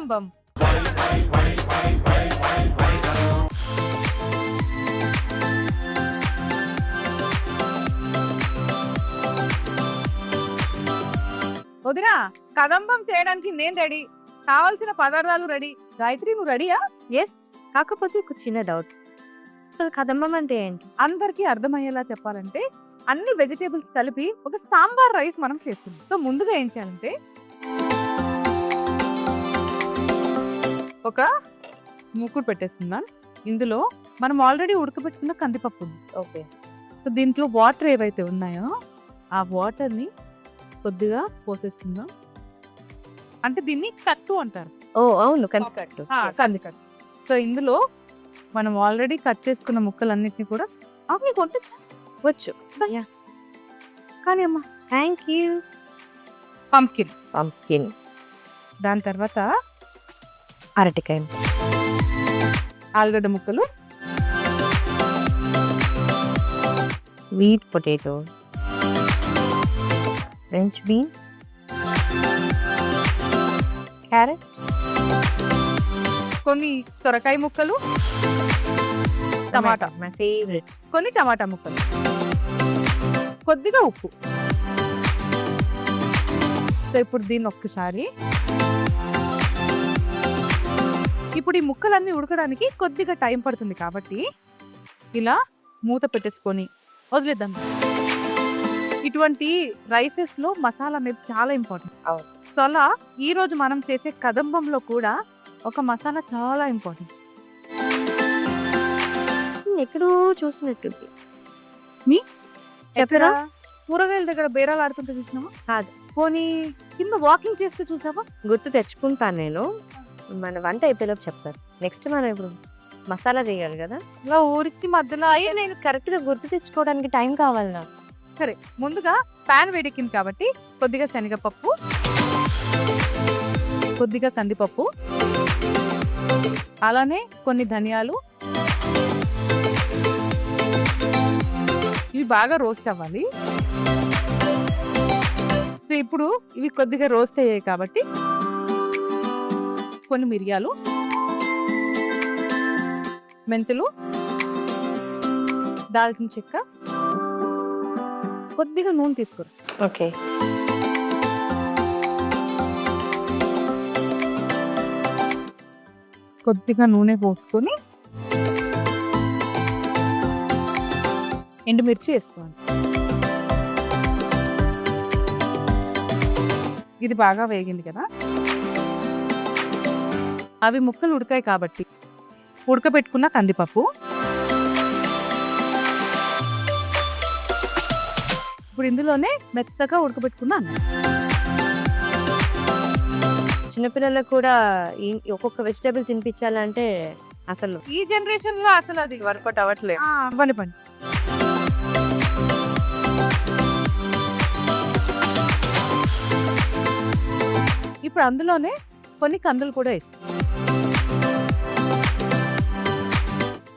కదంబం. వదినా, కదంబం చేయడానికి నేను రెడీ, కావాల్సిన పదార్థాలు రెడీ. గాయత్రి, నువ్వు రెడీయా? ఎస్, కాకపోతే ఒక చిన్న డౌట్. అసలు కదంబం అంటే ఏంటి? అందరికీ అర్థమయ్యేలా చెప్పాలంటే అన్ని వెజిటేబుల్స్ కలిపి ఒక సాంబార్ రైస్ మనం చేస్తున్నాం. సో ముందుగా ఏం చేయాలంటే ఒక మూకుడు పెట్టేసుకుందాం. ఇందులో మనం ఆల్రెడీ ఉడకబెట్టుకున్న కందిపప్పు ఉంది. ఓకే. సో దీంట్లో వాటర్ ఏవైతే ఉన్నాయో ఆ వాటర్ని కొద్దిగా పోసేసుకుందాం. అంటే దీన్ని కట్టు అంటారు. ఓ అవును, కందికట్టు. కందికట్టు. సో ఇందులో మనం ఆల్రెడీ కట్ చేసుకున్న ముక్కలన్నిటిని కూడా అవి కొట్టచ్చు వచ్చు. కానీ అమ్మా, థ్యాంక్ యూ. Pumpkin, pumpkin. దాని తర్వాత అరటికాయ, ఆలుగడ్డ ముక్కలు, sweet potato, French beans, carrot, కొన్ని సొరకాయ ముక్కలు, టమాటా, మై ఫేవరెట్, కొన్ని టమాటా ముక్కలు, కొద్దిగా ఉప్పు. సో ఇప్పుడు దీన్ని ఒక్కసారి, ఇప్పుడు ఈ ముక్కలన్నీ ఉడకడానికి కొద్దిగా టైం పడుతుంది కాబట్టి ఇలా మూత పెట్టేసుకొని వదిలేద్దాం. ఇటువంటి రైసెస్ లో మసాలా అనేది చాలా ఇంపార్టెంట్. అవును. సో అలా ఈ రోజు మనం చేసే కదంబంలో కూడా ఒక మసాలా చాలా ఇంపార్టెంట్. ఎక్కడో చూసినట్టుంది. మీ చెప్పరా? కూరగాయల దగ్గర బేరాలు ఆడుతుంటే చూసినావా? కాదు. పోనీ కింద వాకింగ్ చేస్తే చూసావా? గుర్తు తెచ్చుకుంటాను నేను. మన వంట అయిపోయేలోపు చెప్తారు. నెక్స్ట్ మనం ఇప్పుడు మసాలా చేయాలి కదా. ఇలా ఊరిచ్చి మధ్యలో అయ్యో, నేను కరెక్ట్గా గుర్తు తెచ్చుకోవడానికి టైం కావాలి నాకు. సరే, ముందుగా పాన్ వేడెక్కింది కాబట్టి కొద్దిగా శనగపప్పు, కొద్దిగా కందిపప్పు, అలానే కొన్ని ధనియాలు, ఇవి బాగా రోస్ట్ అవ్వాలి. సో ఇప్పుడు ఇవి కొద్దిగా రోస్ట్ అయ్యాయి కాబట్టి కొన్ని మిరియాలు, మెంతులు, దాల్చిన చెక్క, కొద్దిగా నూనె తీసుకోరు. ఓకే. కొద్దిగా నూనె పోసుకొని ఎండుమిర్చి వేసుకోవాలి. ఇది బాగా వేగింది కదా. అవి ముక్కలు ఉడకాయి కాబట్టి ఉడకబెట్టుకున్న కందిపప్పు, ఇప్పుడు ఇందులోనే మెత్తగా ఉడకబెట్టుకున్న అన్నం. చిన్నపిల్లలకు కూడా ఒక్కొక్క వెజిటేబుల్ తినిపించాలంటే అసలు ఈ జనరేషన్ లో అసలు అది వర్కౌట్ అవ్వట్లేదు. పని పని. ఇప్పుడు అందులోనే కొన్ని కందులు కూడా వేస్తాం,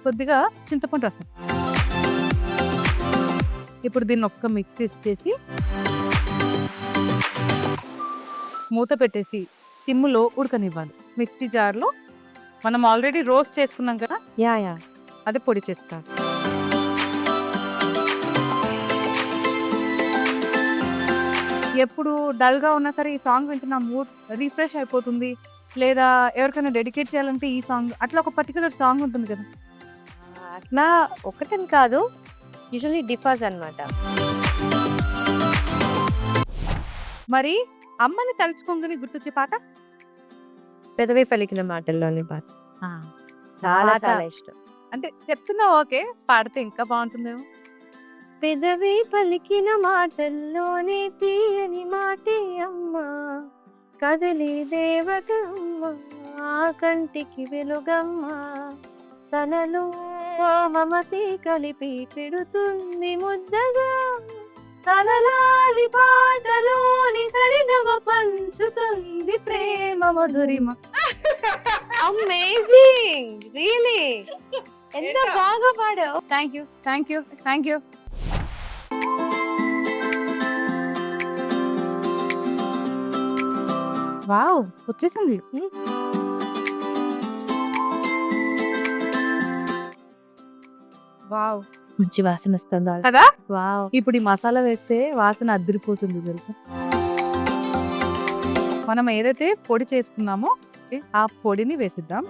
కొద్దిగా చింతపండు రసం. ఇప్పుడు దీన్ని ఒక్క మిక్సీ చేసి మూత పెట్టేసి సిమ్లో ఉడకనివ్వాలి. మిక్సీ జార్లో మనం ఆల్రెడీ రోస్ట్ చేసుకున్నాం కదా, యా అది పొడి చేసుకోవాలి. ఎప్పుడు డల్గా ఉన్నా సరే ఈ సాంగ్ వింటున్నా మూడ్ రిఫ్రెష్ అయిపోతుంది. లేదా ఎవరికైనా డెడికేట్ చేయాలంటే ఈ సాంగ్, అట్లా ఒక పర్టికులర్ సాంగ్ ఉంటుంది కదా. అట్లా ఒకటని కాదు, యూజువల్లీ డిఫర్స్ అన్నమాట. మరి అమ్మని తలుచుకోగానే గుర్తొచ్చే పాట పెదవి పలికిన మాటల్లోని పాట చాలా చాలా ఇష్టం. అంటే చెప్తున్నా ఓకే, పాడితే ఇంకా బాగుంటుందేమో. పెదవి పలికిన మాటల్లోనే తీయని మాటే అమ్మా, కదలి దేవత అమ్మా, కంటికి వెలుగమ్మా, తనలో మమతి కలిపి పెడుతుంది ముద్దగా, తనలాలి పాటలోని సరిగమ పంచుతుంది ప్రేమ మధురిమ. అమేజింగ్, రియలీ ఎంత బాగా పాడావు. Thank you thank you thank you. Wow! వచ్చేసింది. వావ్! మంచి వాసన వస్తుంది. కదా! వావ్! ఇప్పుడు ఈ మసాలా వేస్తే వాసన అదిరిపోతుంది తెలుసా. మనం ఏదైతే పొడి చేసుకున్నామో ఆ పొడిని వేసిద్దాం.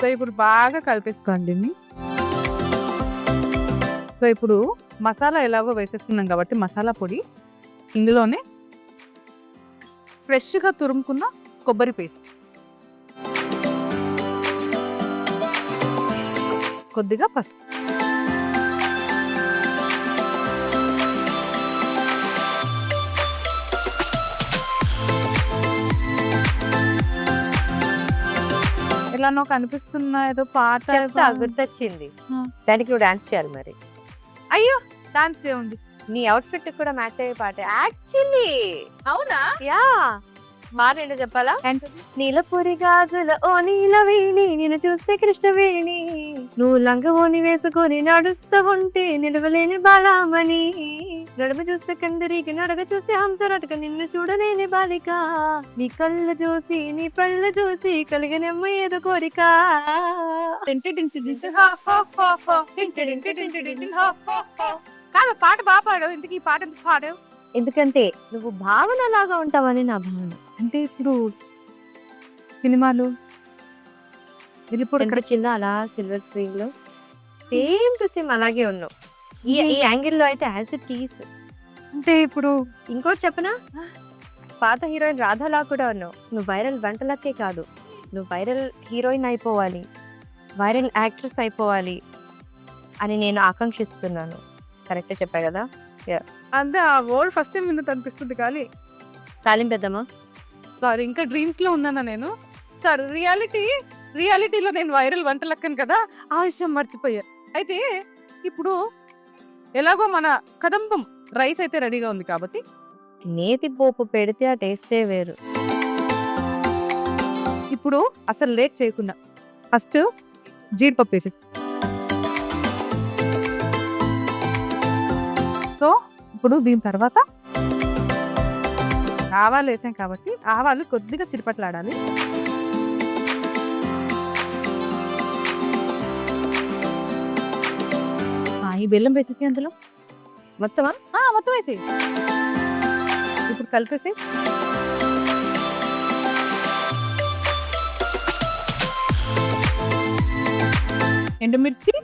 సో ఇప్పుడు బాగా కలిపేసుకోండి. సో ఇప్పుడు మసాలా ఎలాగో వేసేసుకున్నాం కాబట్టి మసాలా పొడి ఇందులోనే ఫ్రెష్గా తురుముకున్న కొబ్బరి పేస్ట్, కొద్దిగా పసుపు, ఎలానో కనిపిస్తున్నా ఏదో పాట చెప్తా, గుర్తొచ్చింది. దానికి నువ్వు డాన్స్ చేయాలి మరి. అయ్యో డాన్స్ ఉంది. నీ అవుట్ఫిట్ కూడా మ్యాచ్ అయ్యే పాట యాక్చువల్లీ. అవునా? యా, మాట ఏంటో చెప్పాలా? నీలపురి గాజుల ఓ నీలవేణి, నిన్ను చూస్తే కృష్ణవేణి, నువ్వు లంగవోని వేసుకొని నడుస్తూ ఉంటే నిలవలేని బాలామణి, నడుమ చూస్తే కందరికి నడగ చూస్తే హంసరటక, నిన్ను చూడలేని బాలిక, నీ కళ్ళు చూసి నీ పళ్ళు చూసి కలిగినమ్మ ఏదో కోరిక. కాదు పాట బాగా పాడావు. ఇంతకీ ఈ పాట ఎందుకు పాడావు? ఎందుకంటే నువ్వు భావన లాగా ఉంటావని నా భావన. అంటే ఇప్పుడు సినిమాలు ఇప్పుడు చిన్న అలా సిల్వర్ స్క్రీన్ లో సేమ్ టు సేమ్ అలాగే ఉన్నావు. ఈ యాంగిల్ లో అయితే యాజ్ ఇట్ ఈస్. అంటే ఇప్పుడు ఇంకోటి చెప్పనా, పాత హీరోయిన్ రాధాలా కూడా ఉన్నావు. నువ్వు వైరల్ వంటలకే కాదు, నువ్వు వైరల్ హీరోయిన్ అయిపోవాలి, వైరల్ యాక్ట్రెస్ అయిపోవాలి అని నేను ఆకాంక్షిస్తున్నాను. కరెక్టే చెప్పా కదా? అంటే ఆ వర్డ్ ఫస్ట్ టైం విన్నట్టు అనిపిస్తుంది. కానీ తాలింపెద్దామా? సారీ, ఇంకా డ్రీమ్స్ లో ఉన్నానా నేను. సార్ రియాలిటీలో నేను వైరల్ వంటలక్కను కదా, ఆ విషయం మర్చిపోయా. అయితే ఇప్పుడు ఎలాగో మన కదంబం రైస్ అయితే రెడీగా ఉంది కాబట్టి నేతి పోపు పెడితే ఆ టేస్టే వేరు. ఇప్పుడు అసలు లేట్ చేయకుండా ఫస్ట్ జీడిపప్పు వేసేసి, సో ఇప్పుడు దీని తర్వాత ఆవాలు వేసాం కాబట్టి ఆవాలు కొద్దిగా చిరుపట్లాడాలి. ఈ బెల్లం వేసేసి అందులో మొత్తమా? మొత్తం వేసి ఇప్పుడు కలిపేసి ఎండుమిర్చి,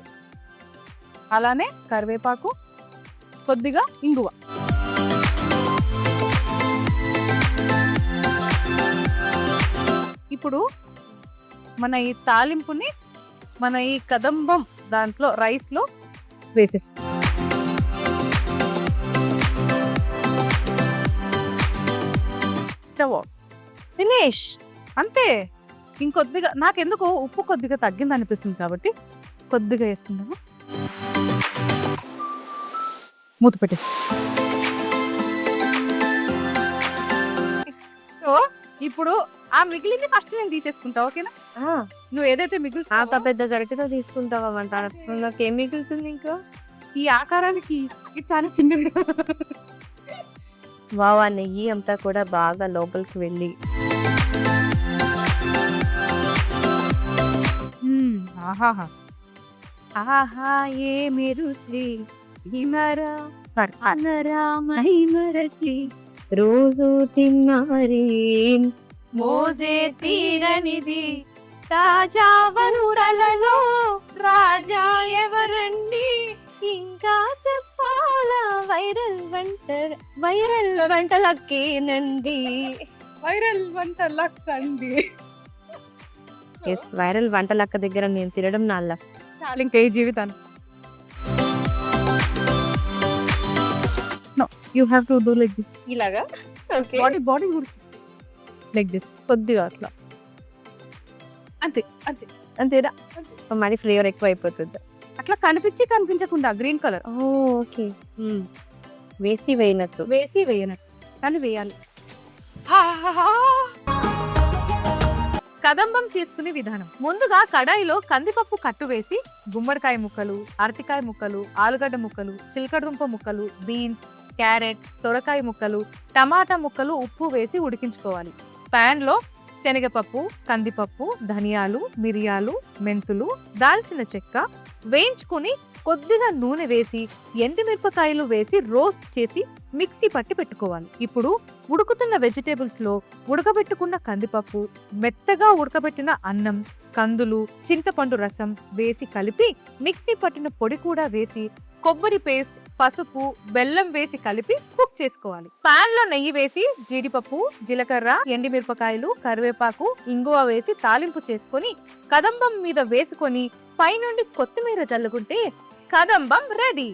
అలానే కరివేపాకు, కొద్దిగా ఇంగువ, ఇప్పుడు మన ఈ తాలింపుని మన ఈ కదంబం దాంట్లో రైస్లో వేసేసి స్టవ్ ఆఫ్. ఫినిష్. అంతే. ఇంకొద్దిగా నాకెందుకు ఉప్పు కొద్దిగా తగ్గింది అనిపిస్తుంది కాబట్టి కొద్దిగా వేసుకుందాము. మూత పెట్టేసి సో ఇప్పుడు ఆ మిగిలింది ఫస్ట్ నేను తీసేసుకుంటా. ఓకేనా? నువ్వు ఏదైతే అంత పెద్ద గరిటెతో తీసుకుంటావా? నాకేం మిగులుతుంది ఇంకా? ఈ ఆకారానికి ఇది చాలా చిన్నది. వావా, నెయ్యి అంతా కూడా బాగా లోపలికి వెళ్ళి ఆహాహా ఆహా ఏమి రుచి హిమరా అనరా మహిమరచి రోజు తిన్నారి మోజే తీరనిది తాజా వనురలలో రాజా ఎవరండి, ఇంకా చెప్పాలా వైరల్ వంటలకేనండి. వైరల్ వంటలక్కండి. ఎస్, వైరల్ వంటలక్క దగ్గర నేను తినడం నా లక్. చాలా ఇంకా ఈ జీవితాన్ని. No, you have to do like this. ఇలాగా బాడీ లైక్ దిస్, కొద్దిగా అట్లా. అంతే అంతే అంతేనా? మళ్ళీ ఫ్లేవర్ ఎక్కువ అయిపోతుంది. అట్లా కనిపించకుండా గ్రీన్ కలర్. ఓకే, వేసి వేయనట్టు. వేసి వేయనట్టు కానీ వేయాలి. కదంబం చేసుకునే విధానం. ముందుగా కడాయిలో కందిపప్పు కట్టు వేసి గుమ్మడికాయ ముక్కలు, అరటికాయ ముక్కలు, ఆలుగడ్డ ముక్కలు, చిలకడదుంప ముక్కలు, బీన్స్, క్యారెట్, సొరకాయ ముక్కలు, టమాటా ముక్కలు, ఉప్పు వేసి ఉడికించుకోవాలి. ప్యాన్లో శనగపప్పు, కందిపప్పు, ధనియాలు, మిరియాలు, మెంతులు, దాల్చిన చెక్క వేయించుకుని కొద్దిగా నూనె వేసి ఎండుమిరపకాయలు వేసి రోస్ట్ చేసి మిక్సీ పట్టి పెట్టుకోవాలి. ఇప్పుడు ఉడుకుతున్న వెజిటేబుల్స్ లో ఉడకబెట్టుకున్న కందిపప్పు, మెత్తగా ఉడకబెట్టిన అన్నం, కందులు, చింతపండు రసం వేసి కలిపి మిక్సీ పట్టిన పొడి కూడా వేసి కొబ్బరి పేస్ట్, పసుపు, బెల్లం వేసి కలిపి కుక్ చేసుకోవాలి. పాన్ లో నెయ్యి వేసి జీడిపప్పు, జీలకర్ర, ఎండుమిరపకాయలు, కరివేపాకు, ఇంగువ వేసి తాలింపు చేసుకొని కదంబం మీద వేసుకొని పైనుండి కొత్తిమీర చల్లుకుంటే కదంబం రెడీ.